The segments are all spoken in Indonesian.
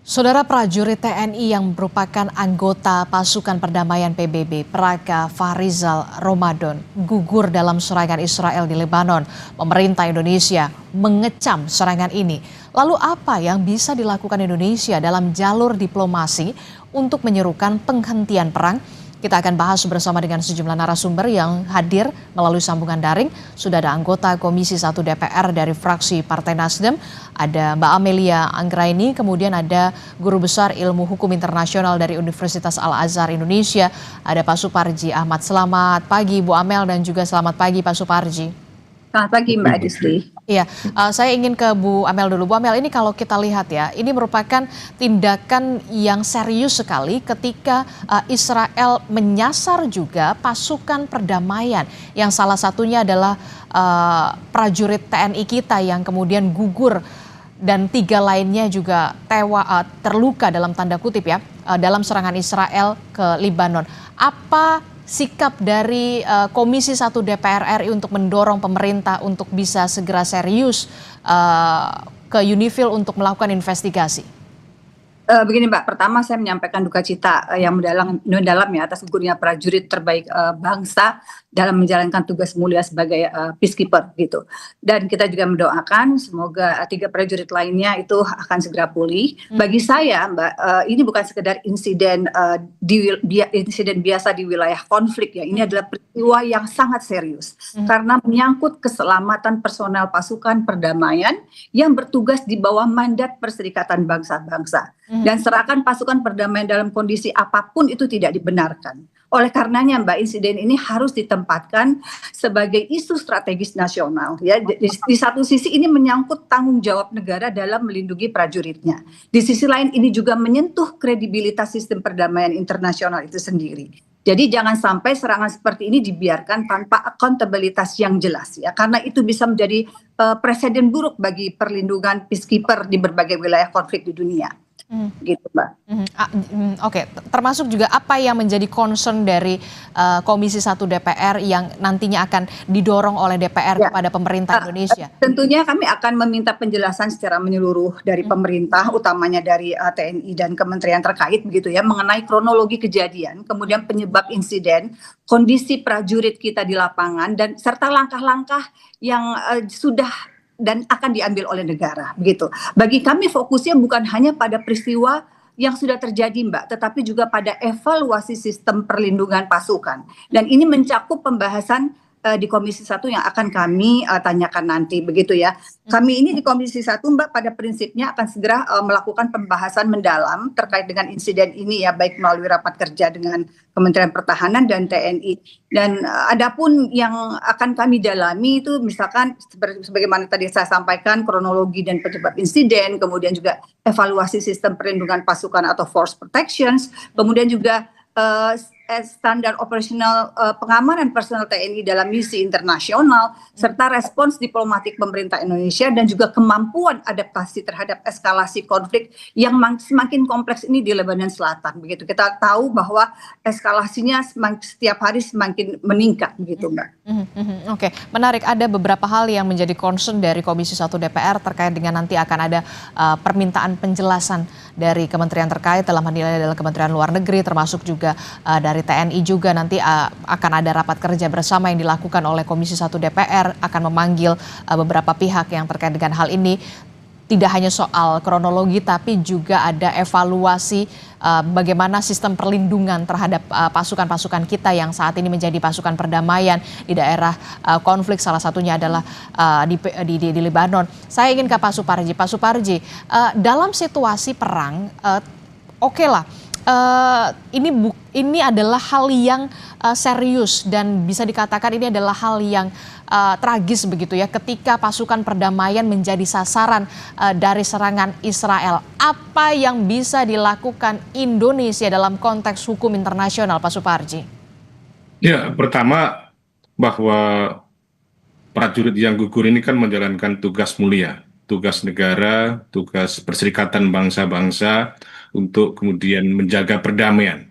Saudara prajurit TNI yang merupakan anggota pasukan perdamaian PBB Praga Farizal Ramadan gugur dalam serangan Israel di Lebanon. Pemerintah Indonesia mengecam serangan ini. Lalu apa yang bisa dilakukan Indonesia dalam jalur diplomasi untuk menyerukan penghentian perang? Kita akan bahas bersama dengan sejumlah narasumber yang hadir melalui sambungan daring. Sudah ada anggota Komisi 1 DPR dari fraksi Partai Nasdem, ada Mbak Amelia Anggraini, kemudian ada Guru Besar Ilmu Hukum Internasional dari Universitas Al-Azhar Indonesia, ada Pak Suparji Ahmad. Selamat pagi Bu Amel dan juga selamat pagi Pak Suparji. Selamat pagi Mbak Adisti. Iya, saya ingin ke Bu Amel dulu. Bu Amel, ini kalau kita lihat ya, ini merupakan tindakan yang serius sekali ketika Israel menyasar juga pasukan perdamaian yang salah satunya adalah prajurit TNI kita yang kemudian gugur dan 3 lainnya juga terluka dalam tanda kutip ya dalam serangan Israel ke Lebanon. Apa sikap dari Komisi 1 DPR RI untuk mendorong pemerintah untuk bisa segera serius ke UNIFIL untuk melakukan investigasi? Begini Mbak, pertama saya menyampaikan duka cita yang mendalam ya atas gugurnya prajurit terbaik bangsa dalam menjalankan tugas mulia sebagai peacekeeper gitu. Dan kita juga mendoakan semoga 3 prajurit lainnya itu akan segera pulih. Bagi saya Mbak, ini bukan sekedar insiden insiden biasa di wilayah konflik ya. Ini adalah peristiwa yang sangat serius karena menyangkut keselamatan personel pasukan perdamaian yang bertugas di bawah mandat Perserikatan Bangsa-Bangsa. Dan serahkan pasukan perdamaian dalam kondisi apapun itu tidak dibenarkan. Oleh karenanya Mbak, insiden ini harus ditempatkan sebagai isu strategis nasional ya. Di satu sisi ini menyangkut tanggung jawab negara dalam melindungi prajuritnya. Di sisi lain ini juga menyentuh kredibilitas sistem perdamaian internasional itu sendiri. Jadi jangan sampai serangan seperti ini dibiarkan tanpa akuntabilitas yang jelas ya, karena itu bisa menjadi presiden buruk bagi perlindungan peacekeeper di berbagai wilayah konflik di dunia. Gitu Mbak. Oke, termasuk juga apa yang menjadi concern dari Komisi 1 DPR yang nantinya akan didorong oleh DPR kepada pemerintah Indonesia? Tentunya kami akan meminta penjelasan secara menyeluruh dari pemerintah, utamanya dari TNI dan kementerian terkait begitu ya, mengenai kronologi kejadian, kemudian penyebab insiden, kondisi prajurit kita di lapangan, dan serta langkah-langkah yang sudah dan akan diambil oleh negara begitu. Bagi kami fokusnya bukan hanya pada peristiwa yang sudah terjadi Mbak, tetapi juga pada evaluasi sistem perlindungan pasukan. Dan ini mencakup pembahasan di Komisi 1 yang akan kami tanyakan nanti begitu ya. Kami ini di Komisi 1 Mbak pada prinsipnya akan segera melakukan pembahasan mendalam terkait dengan insiden ini ya, baik melalui rapat kerja dengan Kementerian Pertahanan dan TNI. Dan adapun yang akan kami dalami itu misalkan sebagaimana tadi saya sampaikan, kronologi dan penyebab insiden, kemudian juga evaluasi sistem perlindungan pasukan atau force protections, kemudian juga standar operasional pengamanan personel TNI dalam misi internasional, serta respons diplomatik pemerintah Indonesia dan juga kemampuan adaptasi terhadap eskalasi konflik yang semakin kompleks ini di Lebanon Selatan. Begitu kita tahu bahwa eskalasinya setiap hari semakin meningkat begitu Mbak. Oke, menarik, ada beberapa hal yang menjadi concern dari Komisi 1 DPR terkait dengan nanti akan ada permintaan penjelasan dari kementerian terkait, dalam hal ini adalah Kementerian Luar Negeri, termasuk juga dari TNI juga nanti akan ada rapat kerja bersama yang dilakukan oleh Komisi 1 DPR, akan memanggil beberapa pihak yang terkait dengan hal ini. Tidak hanya soal kronologi tapi juga ada evaluasi bagaimana sistem perlindungan terhadap pasukan-pasukan kita yang saat ini menjadi pasukan perdamaian di daerah konflik, salah satunya adalah di Lebanon. Saya ingin ke Pak Suparji. Pak Suparji, dalam situasi perang, oke lah, ini adalah hal yang serius dan bisa dikatakan ini adalah hal yang tragis begitu ya, ketika pasukan perdamaian menjadi sasaran dari serangan Israel. Apa yang bisa dilakukan Indonesia dalam konteks hukum internasional, Pak Suparji? Ya, pertama bahwa prajurit yang gugur ini kan menjalankan tugas mulia, tugas negara, tugas Perserikatan Bangsa-Bangsa untuk kemudian menjaga perdamaian.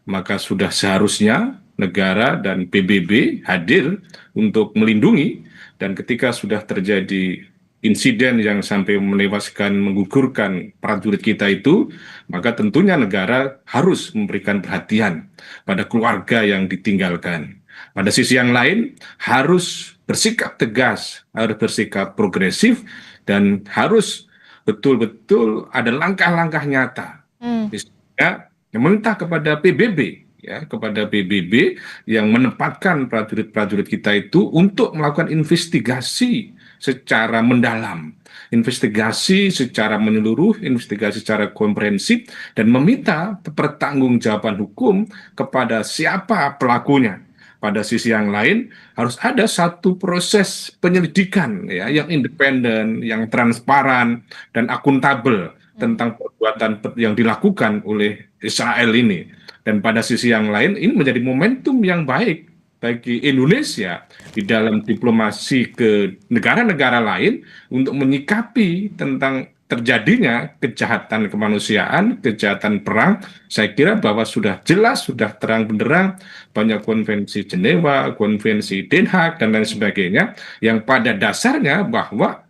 Maka sudah seharusnya negara dan PBB hadir untuk melindungi, dan ketika sudah terjadi insiden yang sampai menewaskan, menggugurkan prajurit kita itu, maka tentunya negara harus memberikan perhatian pada keluarga yang ditinggalkan. Pada sisi yang lain, harus bersikap tegas, harus bersikap progresif, dan harus betul-betul ada langkah-langkah nyata. Hmm. Misalnya, meminta kepada PBB, ya, kepada PBB yang menempatkan prajurit-prajurit kita itu untuk melakukan investigasi secara mendalam, investigasi secara menyeluruh, investigasi secara komprehensif, dan meminta pertanggungjawaban hukum kepada siapa pelakunya. Pada sisi yang lain, harus ada satu proses penyelidikan ya, yang independen, yang transparan, dan akuntabel tentang perbuatan yang dilakukan oleh Israel ini. Dan pada sisi yang lain, ini menjadi momentum yang baik bagi Indonesia di dalam diplomasi ke negara-negara lain untuk menyikapi tentang terjadinya kejahatan kemanusiaan, kejahatan perang. Saya kira bahwa sudah jelas, sudah terang benderang, banyak konvensi Jenewa, konvensi Den Haag, dan lain sebagainya, yang pada dasarnya bahwa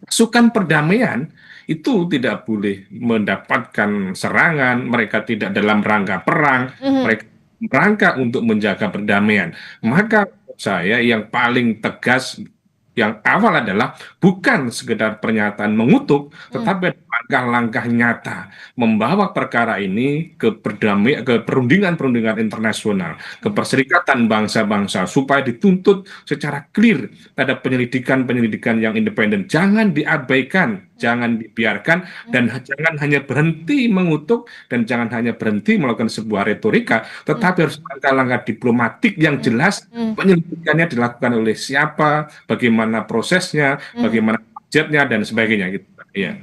pasukan perdamaian itu tidak boleh mendapatkan serangan, mereka tidak dalam rangka perang, mereka rangka untuk menjaga perdamaian. Maka saya yang paling tegas yang awal adalah bukan sekedar pernyataan mengutuk, tetapi langkah-langkah nyata membawa perkara ini ke perdamaian, ke perundingan-perundingan internasional, ke perserikatan bangsa-bangsa supaya dituntut secara clear ada penyelidikan-penyelidikan yang independen. Jangan diabaikan, jangan dibiarkan, dan jangan hanya berhenti mengutuk, dan jangan hanya berhenti melakukan sebuah retorika, tetapi harus langkah-langkah diplomatik yang jelas, penyelidikannya dilakukan oleh siapa, bagaimana prosesnya, bagaimana budgetnya, dan sebagainya gitu. Iya.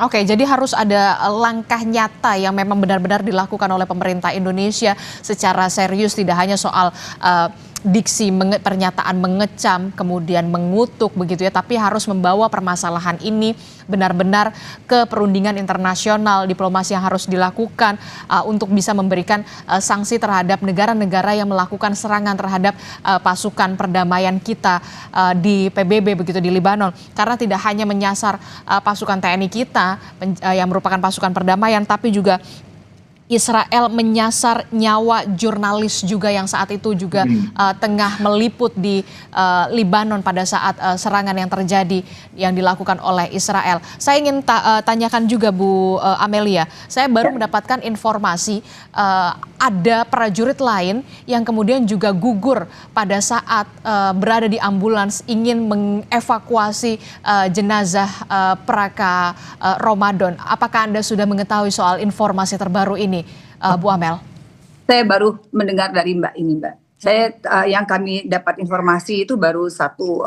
Oke, jadi harus ada langkah nyata yang memang benar-benar dilakukan oleh pemerintah Indonesia secara serius, tidak hanya soal diksi pernyataan mengecam, kemudian mengutuk begitu ya, tapi harus membawa permasalahan ini benar-benar ke perundingan internasional, diplomasi yang harus dilakukan untuk bisa memberikan sanksi terhadap negara-negara yang melakukan serangan terhadap pasukan perdamaian kita di PBB begitu di Libanon, karena tidak hanya menyasar pasukan TNI kita yang merupakan pasukan perdamaian, tapi juga Israel menyasar nyawa jurnalis juga yang saat itu juga tengah meliput di Libanon pada saat serangan yang terjadi yang dilakukan oleh Israel. Saya ingin tanyakan juga Bu Amelia, saya baru mendapatkan informasi ada prajurit lain yang kemudian juga gugur pada saat berada di ambulans ingin mengevakuasi jenazah Praka Ramadan. Apakah Anda sudah mengetahui soal informasi terbaru ini, Bu Amel? Saya baru mendengar dari Mbak ini, Mbak. Saya yang kami dapat informasi itu baru satu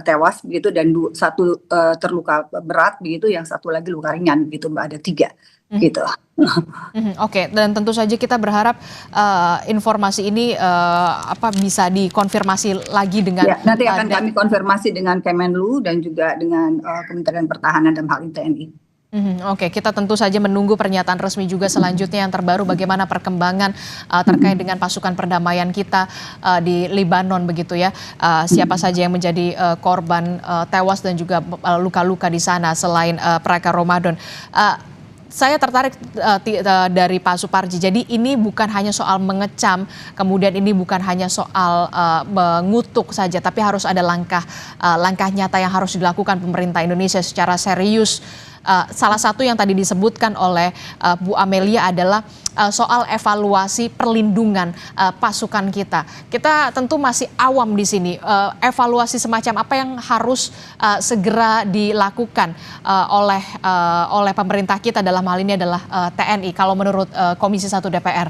tewas begitu, dan satu terluka berat begitu, yang satu lagi luka ringan begitu, Mbak. Ada 3 gitu. Oke, dan tentu saja kita berharap informasi ini bisa dikonfirmasi lagi dengan nanti akan kami konfirmasi dengan Kemenlu dan juga dengan Kementerian Pertahanan dan hal TNI. Oke, kita tentu saja menunggu pernyataan resmi juga selanjutnya yang terbaru bagaimana perkembangan terkait dengan pasukan perdamaian kita di Libanon begitu ya. Siapa saja yang menjadi korban tewas dan juga luka-luka di sana selain Praka Ramadan. Saya tertarik dari Pak Suparji. Jadi ini bukan hanya soal mengecam, kemudian ini bukan hanya soal mengutuk saja, tapi harus ada langkah nyata yang harus dilakukan pemerintah Indonesia secara serius. Salah satu yang tadi disebutkan oleh Bu Amelia adalah soal evaluasi perlindungan pasukan kita. Kita tentu masih awam di sini. Evaluasi semacam apa yang harus segera dilakukan oleh pemerintah kita, dalam hal ini adalah TNI, kalau menurut Komisi 1 DPR?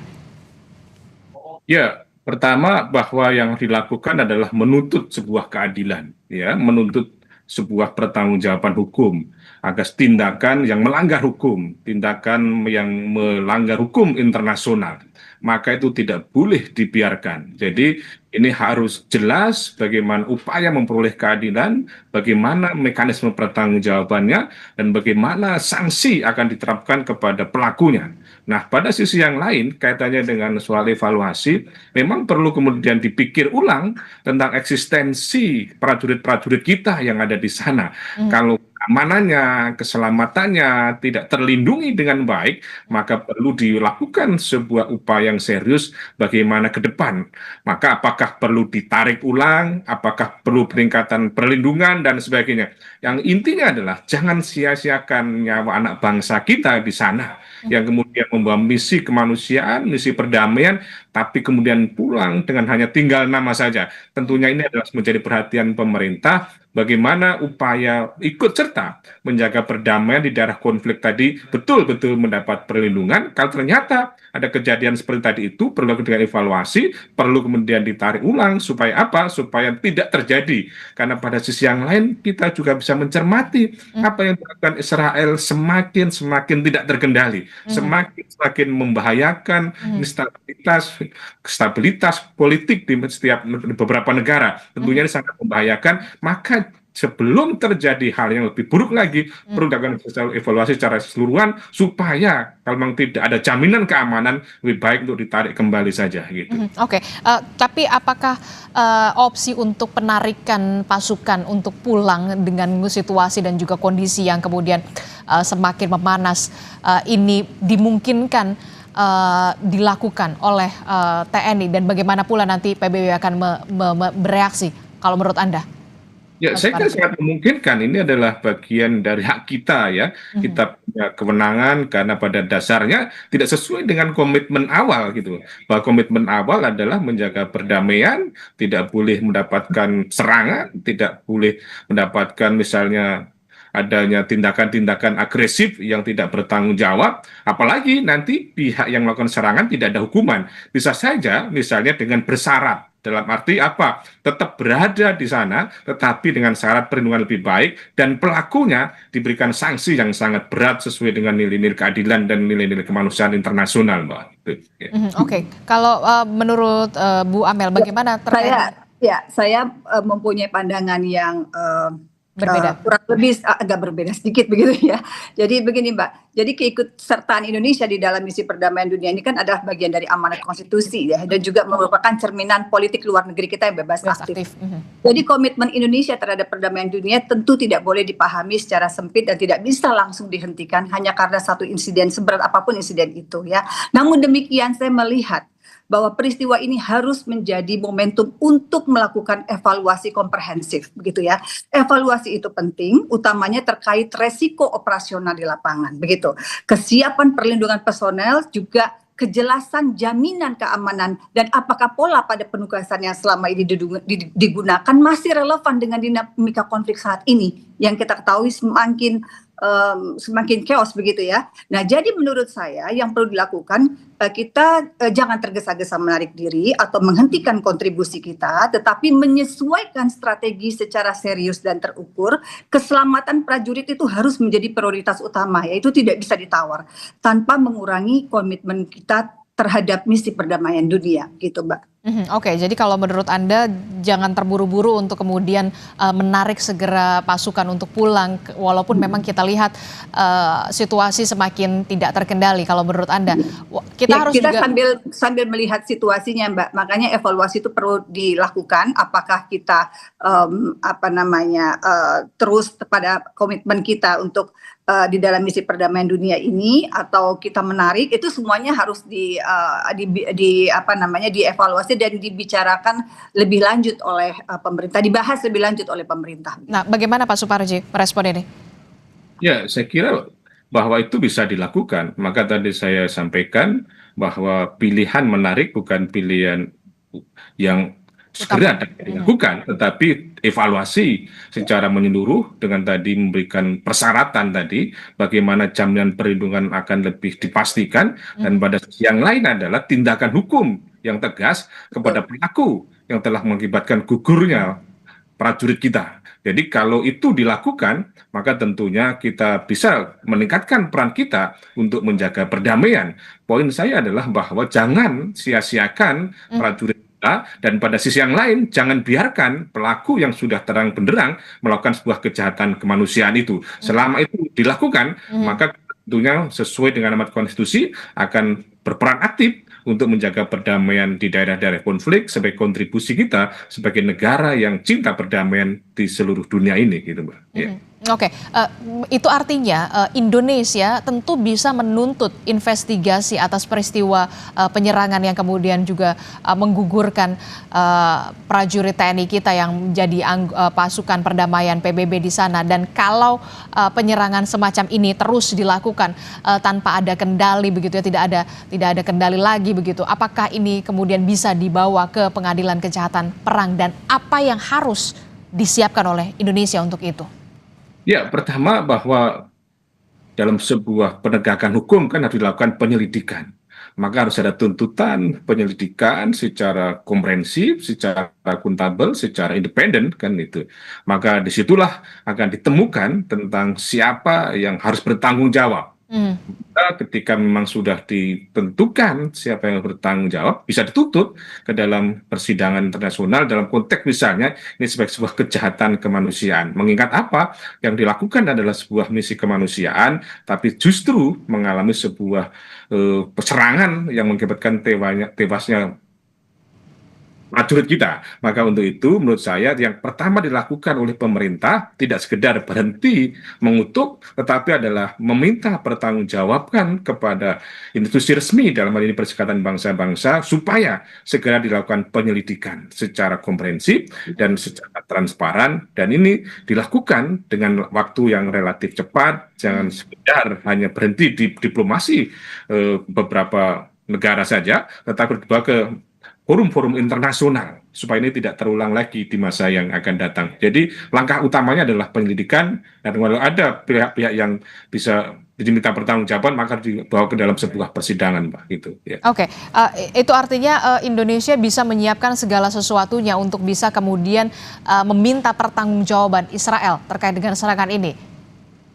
Ya, pertama bahwa yang dilakukan adalah menuntut sebuah keadilan, ya, menuntut sebuah pertanggungjawaban hukum atas tindakan yang melanggar hukum, tindakan yang melanggar hukum internasional. Maka itu tidak boleh dibiarkan. Jadi Ini harus jelas bagaimana upaya memperoleh keadilan, bagaimana mekanisme pertanggungjawabannya, dan bagaimana sanksi akan diterapkan kepada pelakunya. Nah, pada sisi yang lain, kaitannya dengan soal evaluasi, memang perlu kemudian dipikir ulang tentang eksistensi prajurit-prajurit kita yang ada di sana. Kalau keamanannya, keselamatannya tidak terlindungi dengan baik, maka perlu dilakukan sebuah upaya yang serius bagaimana ke depan. Maka apakah perlu ditarik ulang, apakah perlu peningkatan perlindungan, dan sebagainya. Yang intinya adalah jangan sia-siakan nyawa anak bangsa kita di sana, yang kemudian membawa misi kemanusiaan, misi perdamaian, tapi kemudian pulang dengan hanya tinggal nama saja. Tentunya ini adalah menjadi perhatian pemerintah, bagaimana upaya ikut serta menjaga perdamaian di daerah konflik tadi betul-betul mendapat perlindungan. Kalau ternyata ada kejadian seperti tadi itu, perlu dengan evaluasi, perlu kemudian ditarik ulang, supaya apa? Supaya tidak terjadi. Karena pada sisi yang lain, kita juga bisa mencermati apa yang dilakukan Israel semakin tidak terkendali, semakin membahayakan stabilitas politik di beberapa negara. Tentunya ini sangat membahayakan. Maka sebelum terjadi hal yang lebih buruk lagi, perlu dilakukan evaluasi secara keseluruhan, supaya kalau memang tidak ada jaminan keamanan, lebih baik untuk ditarik kembali saja gitu. Oke, tapi apakah opsi untuk penarikan pasukan untuk pulang dengan situasi dan juga kondisi yang kemudian semakin memanas ini dimungkinkan dilakukan oleh TNI, dan bagaimana pula nanti PBB akan bereaksi kalau menurut Anda? Ya, saya kira sangat memungkinkan. Ini adalah bagian dari hak kita ya. Kita punya kewenangan karena pada dasarnya tidak sesuai dengan komitmen awal gitu. Bahwa komitmen awal adalah menjaga perdamaian, tidak boleh mendapatkan serangan, tidak boleh mendapatkan misalnya adanya tindakan-tindakan agresif yang tidak bertanggung jawab, apalagi nanti pihak yang melakukan serangan tidak ada hukuman. Bisa saja misalnya dengan bersyarat, dalam arti apa? Tetap berada di sana, tetapi dengan syarat perlindungan lebih baik, dan pelakunya diberikan sanksi yang sangat berat sesuai dengan nilai-nilai keadilan dan nilai-nilai kemanusiaan internasional, Mbak. Oke. Kalau menurut Bu Amel, bagaimana terkait? Saya mempunyai pandangan yang Berbeda. kurang lebih agak berbeda sedikit begitu ya. Jadi begini Mbak, jadi keikutsertaan Indonesia di dalam misi perdamaian dunia ini kan adalah bagian dari amanat konstitusi ya, dan juga merupakan cerminan politik luar negeri kita yang bebas aktif. Jadi komitmen Indonesia terhadap perdamaian dunia tentu tidak boleh dipahami secara sempit dan tidak bisa langsung dihentikan hanya karena satu insiden, seberat apapun insiden itu ya. Namun demikian saya melihat bahwa peristiwa ini harus menjadi momentum untuk melakukan evaluasi komprehensif begitu ya. Evaluasi itu penting, utamanya terkait resiko operasional di lapangan begitu. Kesiapan perlindungan personel, juga kejelasan jaminan keamanan, dan apakah pola pada penugasan yang selama ini digunakan masih relevan dengan dinamika konflik saat ini yang kita ketahui semakin chaos begitu ya. Nah, jadi menurut saya yang perlu dilakukan, kita jangan tergesa-gesa menarik diri atau menghentikan kontribusi kita, tetapi menyesuaikan strategi secara serius dan terukur. Keselamatan prajurit itu harus menjadi prioritas utama, yaitu tidak bisa ditawar tanpa mengurangi komitmen kita terhadap misi perdamaian dunia gitu, Mbak. Oke, jadi kalau menurut Anda jangan terburu-buru untuk kemudian menarik segera pasukan untuk pulang, walaupun memang kita lihat situasi semakin tidak terkendali. Kalau menurut Anda, kita juga sambil melihat situasinya, Mbak. Makanya evaluasi itu perlu dilakukan. Apakah kita terus pada komitmen kita untuk di dalam misi perdamaian dunia ini, atau kita menarik, itu semuanya harus dievaluasi dan dibicarakan lebih lanjut oleh pemerintah, dibahas lebih lanjut oleh pemerintah. Nah, bagaimana Pak Suparji merespon ini? Ya, saya kira bahwa itu bisa dilakukan. Maka tadi saya sampaikan bahwa pilihan menarik bukan pilihan yang segera dilakukan, tetapi evaluasi secara menyeluruh dengan tadi memberikan persyaratan tadi, bagaimana jaminan perlindungan akan lebih dipastikan, dan pada sisi yang lain adalah tindakan hukum yang tegas kepada pelaku yang telah mengakibatkan gugurnya prajurit kita. Jadi kalau itu dilakukan, maka tentunya kita bisa meningkatkan peran kita untuk menjaga perdamaian. Poin saya adalah bahwa jangan sia-siakan prajurit dan pada sisi yang lain jangan biarkan pelaku yang sudah terang benderang melakukan sebuah kejahatan kemanusiaan itu. Selama itu dilakukan, maka tentunya sesuai dengan amanat konstitusi akan berperan aktif untuk menjaga perdamaian di daerah-daerah konflik sebagai kontribusi kita sebagai negara yang cinta perdamaian di seluruh dunia ini, gitu, Mbak. Ya. Oke, itu artinya Indonesia tentu bisa menuntut investigasi atas peristiwa penyerangan yang kemudian juga menggugurkan prajurit TNI kita yang menjadi pasukan perdamaian PBB di sana. Dan kalau penyerangan semacam ini terus dilakukan tanpa ada kendali begitu ya, tidak ada kendali lagi begitu, apakah ini kemudian bisa dibawa ke pengadilan kejahatan perang dan apa yang harus disiapkan oleh Indonesia untuk itu? Ya, pertama bahwa dalam sebuah penegakan hukum kan harus dilakukan penyelidikan. Maka harus ada tuntutan penyelidikan secara komprehensif, secara akuntabel, secara independen, kan itu. Maka disitulah akan ditemukan tentang siapa yang harus bertanggung jawab. Ketika memang sudah ditentukan siapa yang bertanggung jawab, bisa dituntut ke dalam persidangan internasional dalam konteks misalnya ini sebagai sebuah kejahatan kemanusiaan. Mengingat apa? Yang dilakukan adalah sebuah misi kemanusiaan, tapi justru mengalami sebuah serangan yang mengakibatkan tewasnya prajurit kita. Maka untuk itu menurut saya yang pertama dilakukan oleh pemerintah tidak sekedar berhenti mengutuk, tetapi adalah meminta pertanggungjawabkan kepada institusi resmi dalam hal ini Perserikatan Bangsa-Bangsa supaya segera dilakukan penyelidikan secara komprehensif dan secara transparan, dan ini dilakukan dengan waktu yang relatif cepat, jangan sekedar hanya berhenti di diplomasi beberapa negara saja, tetapi dibawa ke forum-forum internasional supaya ini tidak terulang lagi di masa yang akan datang. Jadi langkah utamanya adalah penyelidikan, dan kalau ada pihak-pihak yang bisa diminta pertanggungjawaban maka dibawa ke dalam sebuah persidangan, Pak, gitu ya. Oke, itu artinya Indonesia bisa menyiapkan segala sesuatunya untuk bisa kemudian meminta pertanggungjawaban Israel terkait dengan serangan ini.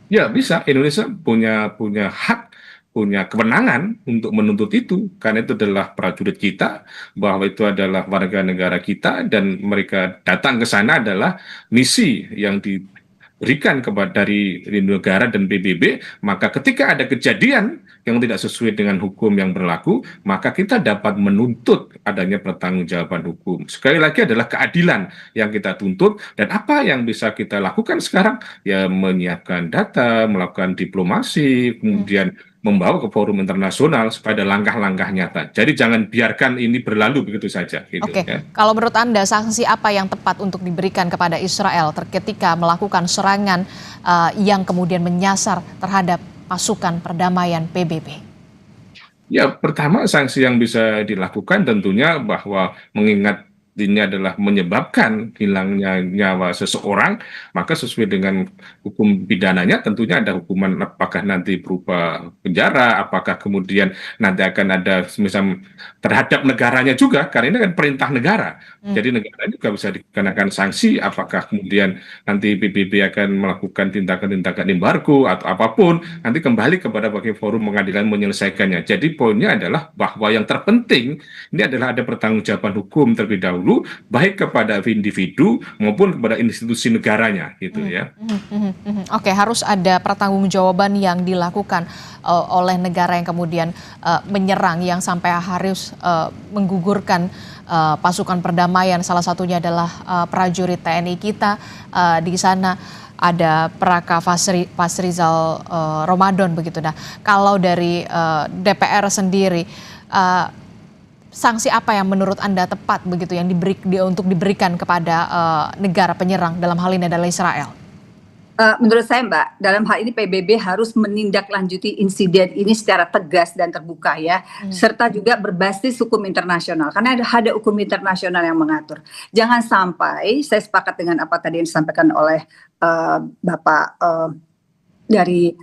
Ya, bisa. Indonesia punya hak, punya kewenangan untuk menuntut itu, karena itu adalah prajurit kita, bahwa itu adalah warga negara kita, dan mereka datang ke sana adalah misi yang diberikan dari negara dan PBB. Maka ketika ada kejadian yang tidak sesuai dengan hukum yang berlaku, maka kita dapat menuntut adanya pertanggungjawaban hukum. Sekali lagi adalah keadilan yang kita tuntut, dan apa yang bisa kita lakukan sekarang? Ya menyiapkan data, melakukan diplomasi, kemudian membawa ke forum internasional supaya ada langkah-langkah nyata. Jadi jangan biarkan ini berlalu begitu saja. Gitu, Oke, ya. kalau menurut Anda sanksi apa yang tepat untuk diberikan kepada Israel ketika melakukan serangan yang kemudian menyasar terhadap pasukan perdamaian PBB? Ya, pertama sanksi yang bisa dilakukan tentunya bahwa mengingat ini adalah menyebabkan hilangnya nyawa seseorang, maka sesuai dengan hukum pidananya tentunya ada hukuman, apakah nanti berupa penjara, apakah kemudian nanti akan ada misal terhadap negaranya juga, karena ini kan perintah negara. Jadi negara juga bisa dikenakan sanksi, apakah kemudian nanti PBB akan melakukan tindakan-tindakan embargo atau apapun, nanti kembali kepada bagi forum pengadilan menyelesaikannya. Jadi poinnya adalah bahwa yang terpenting ini adalah ada pertanggungjawaban hukum terlebih dahulu, baik kepada individu maupun kepada institusi negaranya, gitu ya. Oke, harus ada pertanggungjawaban yang dilakukan oleh negara yang kemudian menyerang, yang sampai harus menggugurkan pasukan perdamaian. Salah satunya adalah prajurit TNI kita di sana. Ada Praka Fasrizal Ramadan begitu. Nah, kalau dari DPR sendiri, sanksi apa yang menurut Anda tepat begitu yang untuk diberikan kepada negara penyerang, dalam hal ini adalah Israel? Menurut saya, Mbak, dalam hal ini PBB harus menindaklanjuti insiden ini secara tegas dan terbuka ya, serta juga berbasis hukum internasional, karena ada hukum internasional yang mengatur. Jangan sampai, saya sepakat dengan apa tadi yang disampaikan oleh Bapak dari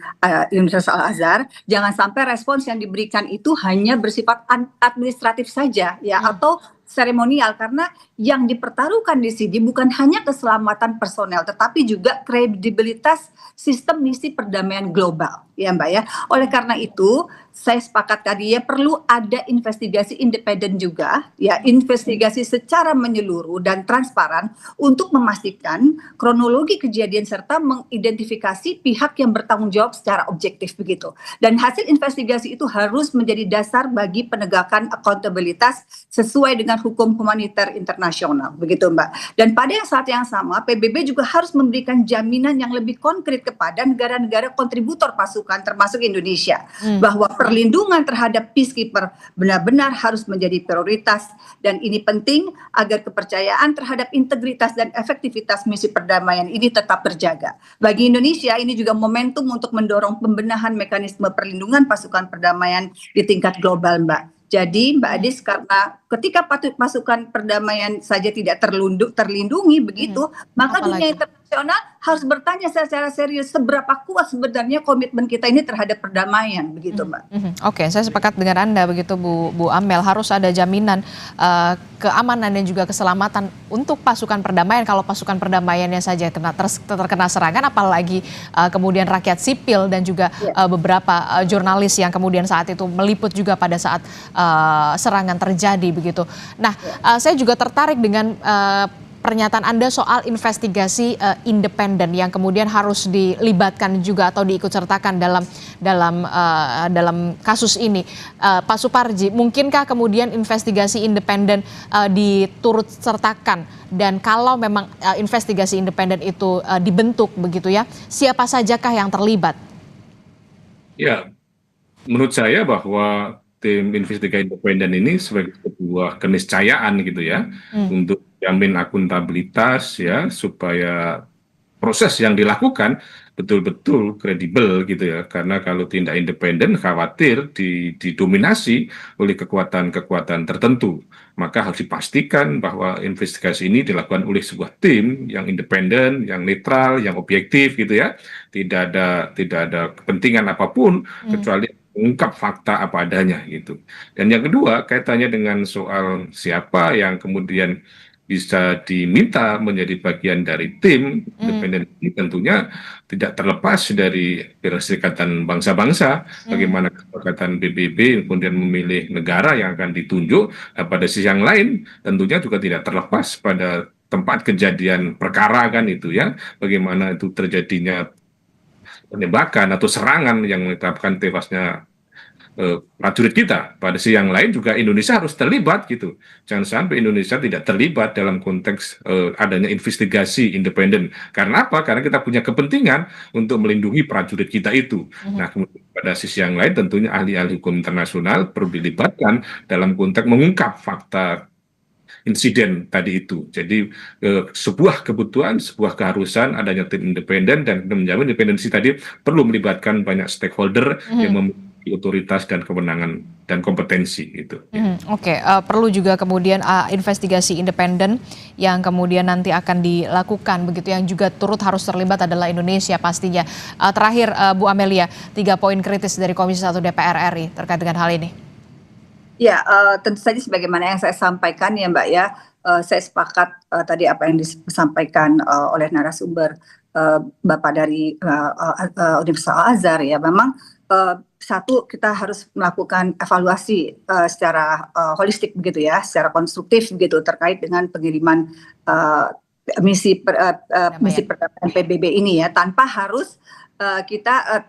Universitas Al-Azhar, jangan sampai respons yang diberikan itu hanya bersifat administratif saja ya, atau seremonial, karena yang dipertaruhkan di sini bukan hanya keselamatan personel tetapi juga kredibilitas sistem misi perdamaian global, ya Mbak ya. Oleh karena itu saya sepakat tadi ya, perlu ada investigasi independen juga ya, investigasi secara menyeluruh dan transparan untuk memastikan kronologi kejadian serta mengidentifikasi pihak yang bertanggung jawab secara objektif begitu. Dan hasil investigasi itu harus menjadi dasar bagi penegakan akuntabilitas sesuai dengan hukum humaniter internasional begitu Mbak. Dan pada saat yang sama PBB juga harus memberikan jaminan yang lebih konkret kepada negara-negara kontributor pasukan termasuk Indonesia bahwa perlindungan terhadap peacekeeper benar-benar harus menjadi prioritas, dan ini penting agar kepercayaan terhadap integritas dan efektivitas misi perdamaian ini tetap terjaga. Bagi Indonesia ini juga momentum untuk mendorong pembenahan mekanisme perlindungan pasukan perdamaian di tingkat global Mbak. Jadi Mbak Adis, karena ketika pasukan perdamaian saja tidak terlindungi begitu, maka dunia internasional harus bertanya secara serius seberapa kuat sebenarnya komitmen kita ini terhadap perdamaian begitu Mbak. Oke, saya sepakat dengan Anda begitu Bu Amel, harus ada jaminan keamanan dan juga keselamatan untuk pasukan perdamaian. Kalau pasukan perdamaiannya saja terkena serangan, apalagi kemudian rakyat sipil dan juga beberapa jurnalis yang kemudian saat itu meliput juga pada saat serangan terjadi begitu. Nah, saya juga tertarik dengan pernyataan Anda soal investigasi independen yang kemudian harus dilibatkan juga atau diikutsertakan dalam kasus ini. Pak Suparji, mungkinkah kemudian investigasi independen diturut sertakan, dan kalau memang investigasi independen itu dibentuk begitu ya, siapa sajakah yang terlibat? Ya, menurut saya bahwa tim investigasi independen ini sebagai sebuah keniscayaan gitu ya, untuk jamin akuntabilitas ya, supaya proses yang dilakukan betul-betul kredibel gitu ya. Karena kalau tidak independen khawatir didominasi oleh kekuatan-kekuatan tertentu. Maka harus dipastikan bahwa investigasi ini dilakukan oleh sebuah tim yang independen, yang netral, yang objektif gitu ya. Tidak ada kepentingan apapun kecuali mengungkap fakta apa adanya gitu. Dan yang kedua, kaitannya dengan soal siapa yang kemudian bisa diminta menjadi bagian dari tim independen ini, tentunya tidak terlepas dari Perserikatan Bangsa-Bangsa, bagaimana kesepakatan PBB kemudian memilih negara yang akan ditunjuk. Pada sisi yang lain tentunya juga tidak terlepas pada tempat kejadian perkara kan itu ya, bagaimana itu terjadinya penembakan atau serangan yang menyebabkan tewasnya prajurit kita. Pada sisi yang lain juga Indonesia harus terlibat gitu. Jangan sampai Indonesia tidak terlibat dalam konteks adanya investigasi independen. Karena apa? Karena kita punya kepentingan untuk melindungi prajurit kita itu. Nah, kemudian pada sisi yang lain tentunya ahli-ahli hukum internasional perlu dilibatkan dalam konteks mengungkap fakta insiden tadi itu. Jadi sebuah kebutuhan, sebuah keharusan adanya tim independen, dan menjamin independensi tadi perlu melibatkan banyak stakeholder yang memiliki otoritas dan kewenangan dan kompetensi gitu. Oke, perlu juga kemudian investigasi independen yang kemudian nanti akan dilakukan begitu, yang juga turut harus terlibat adalah Indonesia pastinya. Terakhir Bu Amelia, 3 poin kritis dari Komisi 1 DPR RI terkait dengan hal ini. Ya, tentu saja sebagaimana yang saya sampaikan ya Mbak ya, saya sepakat tadi apa yang disampaikan oleh narasumber Bapak dari Universitas Al-Azhar ya. Memang satu, kita harus melakukan evaluasi secara holistik begitu ya, secara konstruktif begitu terkait dengan pengiriman misi perdamaian PBB ini ya, tanpa harus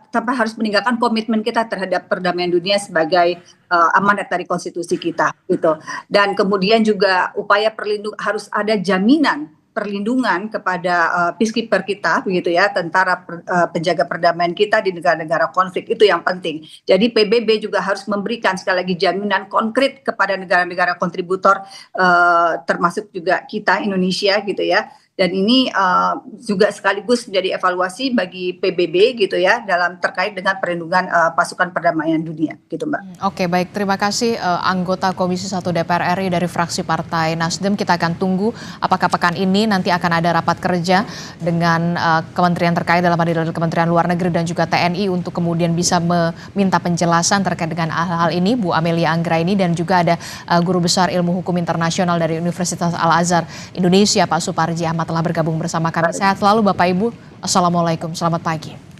tanpa harus meninggalkan komitmen kita terhadap perdamaian dunia sebagai amanat dari konstitusi kita gitu. Dan kemudian juga upaya harus ada jaminan perlindungan kepada peacekeeper kita begitu ya, tentara penjaga perdamaian kita di negara-negara konflik, itu yang penting. Jadi PBB juga harus memberikan sekali lagi jaminan konkret kepada negara-negara kontributor termasuk juga kita Indonesia gitu ya. Dan ini juga sekaligus menjadi evaluasi bagi PBB gitu ya dalam terkait dengan perlindungan pasukan perdamaian dunia gitu Mbak. Oke, baik, terima kasih anggota Komisi 1 DPR RI dari fraksi Partai Nasdem. Kita akan tunggu apakah pekan ini nanti akan ada rapat kerja dengan kementerian terkait dalam hal ini Kementerian Luar Negeri dan juga TNI untuk kemudian bisa meminta penjelasan terkait dengan hal-hal ini. Bu Amelia Anggraini dan juga ada Guru Besar Ilmu Hukum Internasional dari Universitas Al-Azhar Indonesia, Pak Suparji Ahmad telah bergabung bersama kami. Sehat selalu Bapak Ibu. Assalamualaikum, selamat pagi.